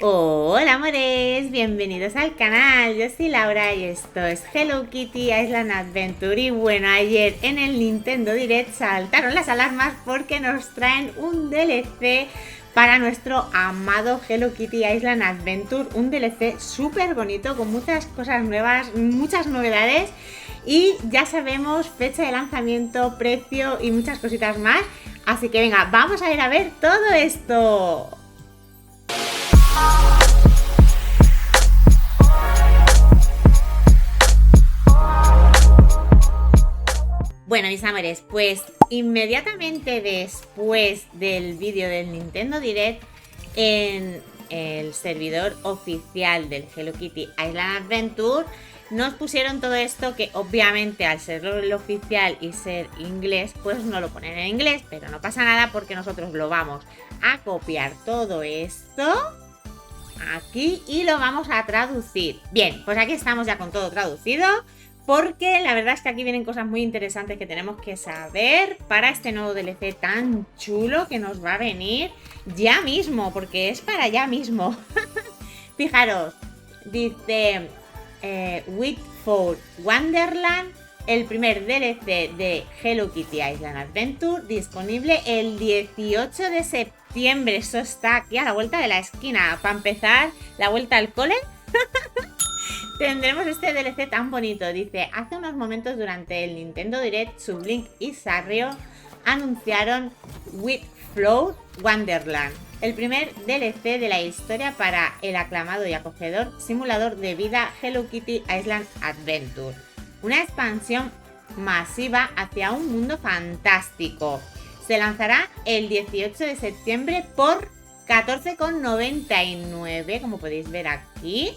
Hola amores, bienvenidos al canal, yo soy Laura y esto es Hello Kitty Island Adventure. Y bueno, ayer en el Nintendo Direct saltaron las alarmas porque nos traen un DLC para nuestro amado Hello Kitty Island Adventure. Un DLC súper bonito con muchas cosas nuevas, muchas novedades. Y ya sabemos fecha de lanzamiento, precio y muchas cositas más. Así que venga, vamos a ir a ver todo esto. Bueno, mis amores, pues inmediatamente después del vídeo del Nintendo Direct, en el servidor oficial del Hello Kitty Island Adventure, nos pusieron todo esto que obviamente al ser el oficial y ser inglés, pues no lo ponen en inglés, pero no pasa nada porque nosotros lo vamos a copiar todo esto aquí y lo vamos a traducir. Bien, pues aquí estamos ya con todo traducido. Porque la verdad es que aquí vienen cosas muy interesantes que tenemos que saber para este nuevo DLC tan chulo que nos va a venir ya mismo, porque es para ya mismo. Fijaros, dice Whitford Wonderland, el primer DLC de Hello Kitty Island Adventure, disponible el 18 de septiembre. Eso está aquí a la vuelta de la esquina. Para empezar, la vuelta al cole. Tendremos este DLC tan bonito. Dice, hace unos momentos durante el Nintendo Direct, Sublink y Sanrio anunciaron Whitflow Wonderland, el primer DLC de la historia para el aclamado y acogedor simulador de vida Hello Kitty Island Adventure. Una expansión masiva hacia un mundo fantástico. Se lanzará el 18 de septiembre por 14,99, como podéis ver aquí.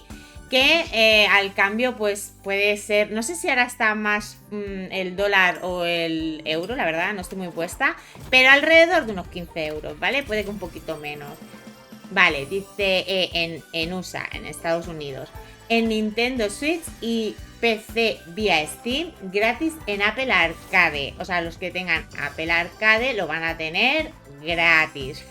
Que al cambio pues puede ser, no sé si ahora está más el dólar o el euro, la verdad no estoy muy puesta, pero alrededor de unos 15 euros, ¿vale? Puede que un poquito menos. Vale, dice en USA, en Estados Unidos, en Nintendo Switch y PC vía Steam, gratis en Apple Arcade. O sea, los que tengan Apple Arcade lo van a tener gratis.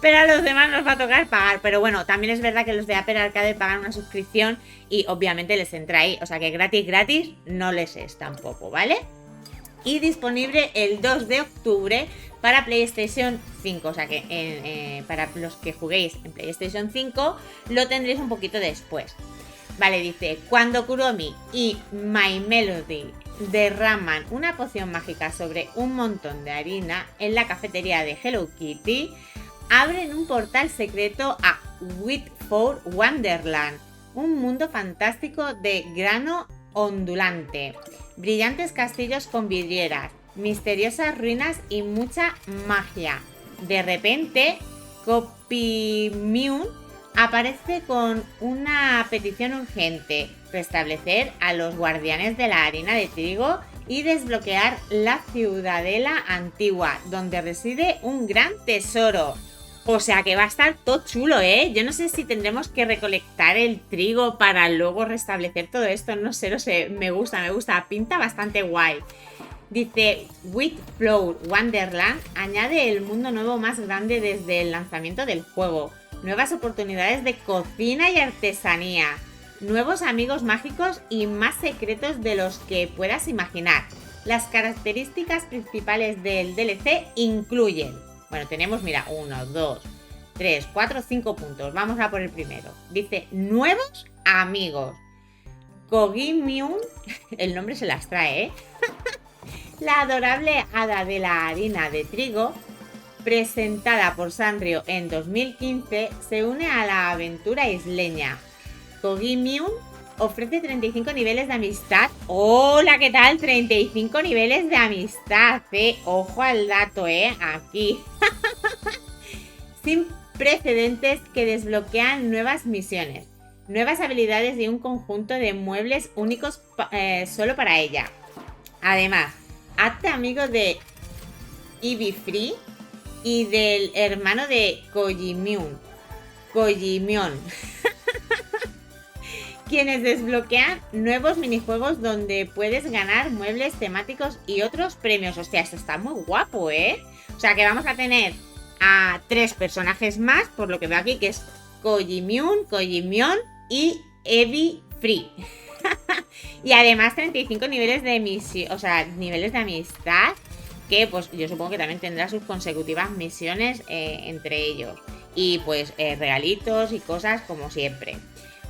Pero a los demás nos va a tocar pagar. Pero bueno, también es verdad que los de Apple Arcade pagan una suscripción y obviamente les entra ahí. O sea que gratis no les es tampoco, ¿vale? Y disponible el 2 de octubre para PlayStation 5. O sea que para los que juguéis en PlayStation 5 lo tendréis un poquito después. Vale, dice, cuando Kuromi y My Melody derraman una poción mágica sobre un montón de harina en la cafetería de Hello Kitty, abren un portal secreto a Whitford Wonderland, un mundo fantástico de grano ondulante, brillantes castillos con vidrieras, misteriosas ruinas y mucha magia. De repente, Copymium aparece con una petición urgente: restablecer a los guardianes de la harina de trigo y desbloquear la ciudadela antigua, donde reside un gran tesoro. O sea que va a estar todo chulo, ¿eh? Yo no sé si tendremos que recolectar el trigo para luego restablecer todo esto. No sé, me gusta, pinta bastante guay. Dice, Whitflow Wonderland añade el mundo nuevo más grande desde el lanzamiento del juego. Nuevas oportunidades de cocina y artesanía. Nuevos amigos mágicos y más secretos de los que puedas imaginar. Las características principales del DLC incluyen... Bueno, tenemos, mira, 1, 2, 3, 4, 5 puntos. Vamos a por el primero. Dice, nuevos amigos. Kogimium, el nombre se las trae, ¿eh? La adorable hada de la harina de trigo, presentada por Sanrio en 2015, se une a la aventura isleña. Kogimium ofrece 35 niveles de amistad. Hola, ¿qué tal? 35 niveles de amistad, ¿eh? Ojo al dato, ¿eh? Aquí. Sin precedentes que desbloquean nuevas misiones, nuevas habilidades y un conjunto de muebles únicos solo para ella. Además, hazte amigo de Eevee Free y del hermano de Kojimion, quienes desbloquean nuevos minijuegos donde puedes ganar muebles temáticos y otros premios. Hostia, esto está muy guapo, ¿eh? O sea que vamos a tener a 3 personajes más, por lo que veo aquí, que es Kojimion y Evi Free. Y además 35 niveles de misión, o sea, niveles de amistad, que pues yo supongo que también tendrá sus consecutivas misiones entre ellos. Y pues regalitos y cosas como siempre.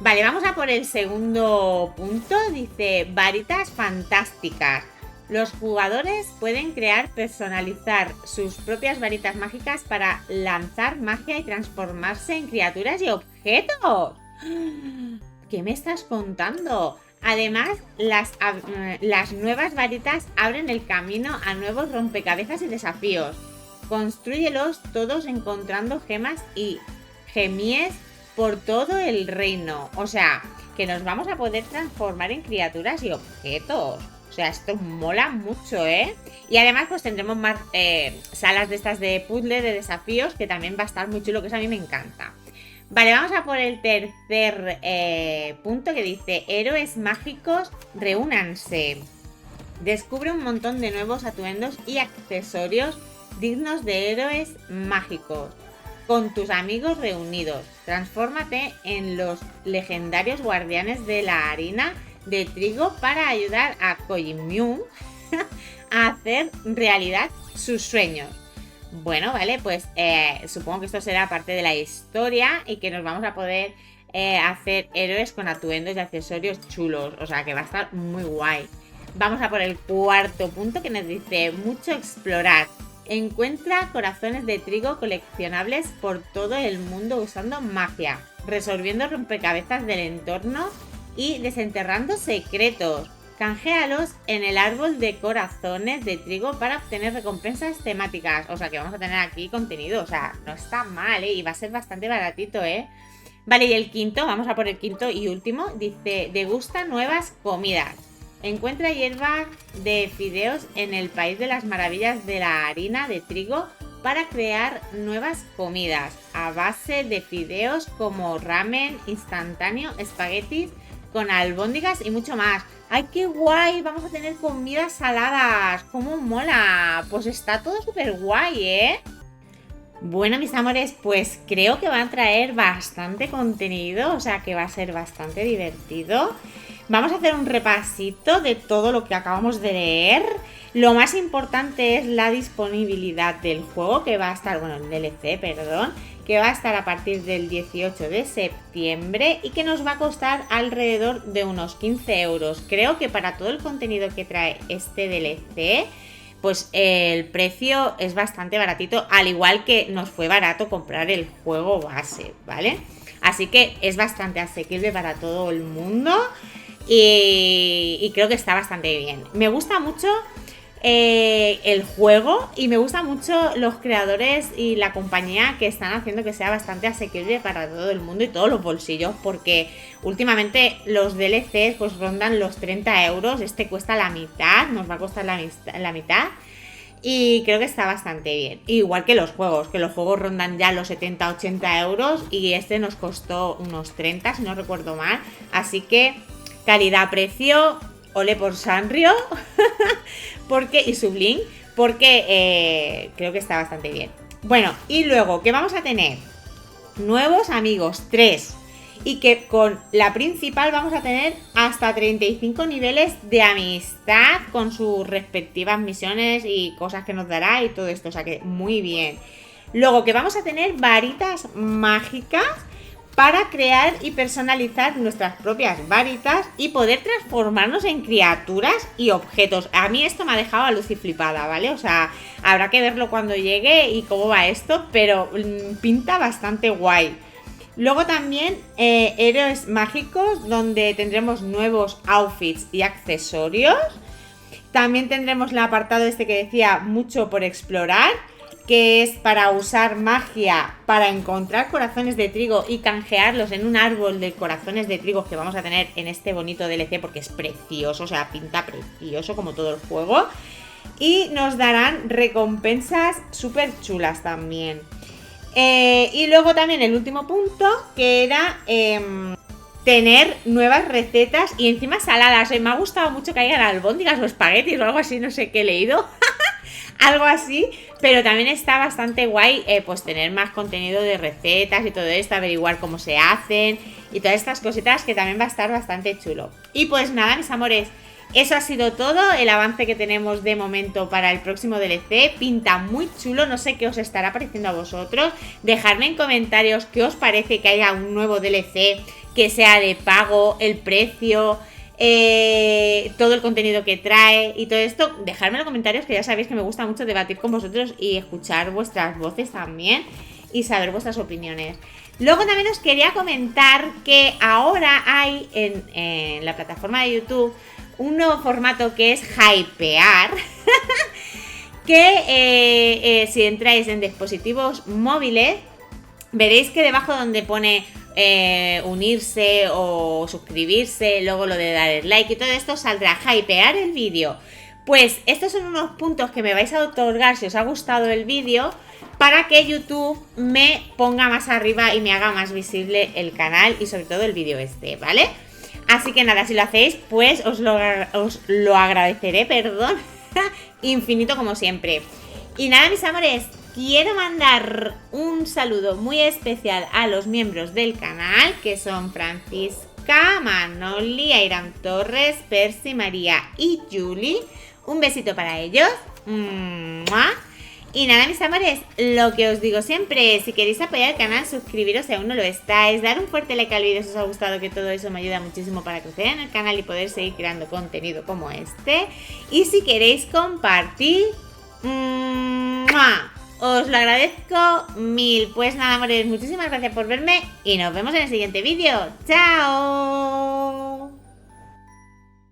Vale, vamos a por el segundo punto. Dice, varitas fantásticas. Los jugadores pueden crear, personalizar sus propias varitas mágicas para lanzar magia y transformarse en criaturas y objetos. ¿Qué me estás contando? Además, las nuevas varitas abren el camino a nuevos rompecabezas y desafíos. Constrúyelos todos encontrando gemas y gemies por todo el reino. O sea, que nos vamos a poder transformar en criaturas y objetos. O sea, esto mola mucho, ¿eh? Y además pues tendremos más salas de estas de puzzle, de desafíos, que también va a estar muy chulo, que eso a mí me encanta. Vale, vamos a por el tercer punto, que dice, héroes mágicos, reúnanse. Descubre un montón de nuevos atuendos y accesorios dignos de héroes mágicos. Con tus amigos reunidos, transfórmate en los legendarios guardianes de la harina de trigo para ayudar a Kojimion a hacer realidad sus sueños. Bueno, vale, pues supongo que esto será parte de la historia y que nos vamos a poder hacer héroes con atuendos y accesorios chulos. O sea, que va a estar muy guay. Vamos a por el cuarto punto, que nos dice, mucho explorar. Encuentra corazones de trigo coleccionables por todo el mundo usando magia, resolviendo rompecabezas del entorno y desenterrando secretos. Canjealos en el árbol de corazones de trigo para obtener recompensas temáticas. O sea que vamos a tener aquí contenido. O sea, no está mal, ¿eh? Y va a ser bastante baratito, ¿eh? Vale, y el quinto, vamos a por el quinto y último. Dice, degusta nuevas comidas. Encuentra hierba de fideos en el país de las maravillas de la harina de trigo para crear nuevas comidas a base de fideos como ramen instantáneo, espaguetis con albóndigas y mucho más. ¡Ay, qué guay! Vamos a tener comidas saladas. ¡Cómo mola! Pues está todo súper guay, ¿eh? Bueno, mis amores, pues creo que va a traer bastante contenido, o sea que va a ser bastante divertido. Vamos a hacer un repasito de todo lo que acabamos de leer. Lo más importante es la disponibilidad del juego, que va a estar, bueno, el DLC, perdón, que va a estar a partir del 18 de septiembre y que nos va a costar alrededor de unos 15 euros. Creo que para todo el contenido que trae este DLC, pues el precio es bastante baratito, al igual que nos fue barato comprar el juego base, ¿vale? Así que es bastante asequible para todo el mundo y creo que está bastante bien. Me gusta mucho el juego y me gusta mucho los creadores y la compañía que están haciendo que sea bastante asequible para todo el mundo y todos los bolsillos, porque últimamente los DLCs pues rondan los 30 euros, este cuesta la mitad, nos va a costar la mitad y creo que está bastante bien. Igual que los juegos rondan ya los 70-80 euros y este nos costó unos 30 si no recuerdo mal, así que calidad-precio, ole por Sanrio y Sublime, porque creo que está bastante bien. Bueno, y luego, ¿qué vamos a tener? Nuevos amigos, 3. Y que con la principal vamos a tener hasta 35 niveles de amistad con sus respectivas misiones y cosas que nos dará y todo esto, o sea que muy bien. Luego que vamos a tener varitas mágicas para crear y personalizar nuestras propias varitas y poder transformarnos en criaturas y objetos. A mí esto me ha dejado a luz y flipada, ¿vale? O sea, habrá que verlo cuando llegue y cómo va esto, pero pinta bastante guay. Luego también héroes mágicos, donde tendremos nuevos outfits y accesorios. También tendremos el apartado este que decía mucho por explorar, que es para usar magia para encontrar corazones de trigo y canjearlos en un árbol de corazones de trigo que vamos a tener en este bonito DLC, porque es precioso, o sea, pinta precioso como todo el juego. Y nos darán recompensas súper chulas también. Y luego también el último punto, que era tener nuevas recetas y encima saladas. Me ha gustado mucho que hayan albóndigas o espaguetis o algo así, no sé qué he leído. algo así, pero también está bastante guay pues tener más contenido de recetas y todo esto, averiguar cómo se hacen y todas estas cositas que también va a estar bastante chulo. Y pues nada, mis amores, eso ha sido todo, el avance que tenemos de momento para el próximo DLC. Pinta muy chulo, no sé qué os estará pareciendo a vosotros. Dejadme en comentarios qué os parece que haya un nuevo DLC que sea de pago, el precio, todo el contenido que trae y todo esto. Dejadme en los comentarios, que ya sabéis que me gusta mucho debatir con vosotros y escuchar vuestras voces también y saber vuestras opiniones. Luego también os quería comentar que ahora hay en la plataforma de YouTube un nuevo formato que es hypear, que si entráis en dispositivos móviles, veréis que debajo donde pone unirse o suscribirse, luego lo de dar el like y todo esto, saldrá hypear el vídeo. Pues estos son unos puntos que me vais a otorgar si os ha gustado el vídeo, para que YouTube me ponga más arriba y me haga más visible el canal y sobre todo el vídeo este, ¿vale? Así que nada, si lo hacéis, pues os lo agradeceré, perdón, infinito como siempre. Y nada, mis amores, quiero mandar un saludo muy especial a los miembros del canal, que son Francisca, Manoli, Airam Torres, Percy, María y Julie. Un besito para ellos. ¡Mua! Y nada, mis amores, lo que os digo siempre, si queréis apoyar el canal, suscribiros si aún no lo estáis, dar un fuerte like al vídeo si os ha gustado, que todo eso me ayuda muchísimo para crecer en el canal y poder seguir creando contenido como este. Y si queréis compartir, os lo agradezco mil. Pues nada, amores, muchísimas gracias por verme y nos vemos en el siguiente vídeo. ¡Chao!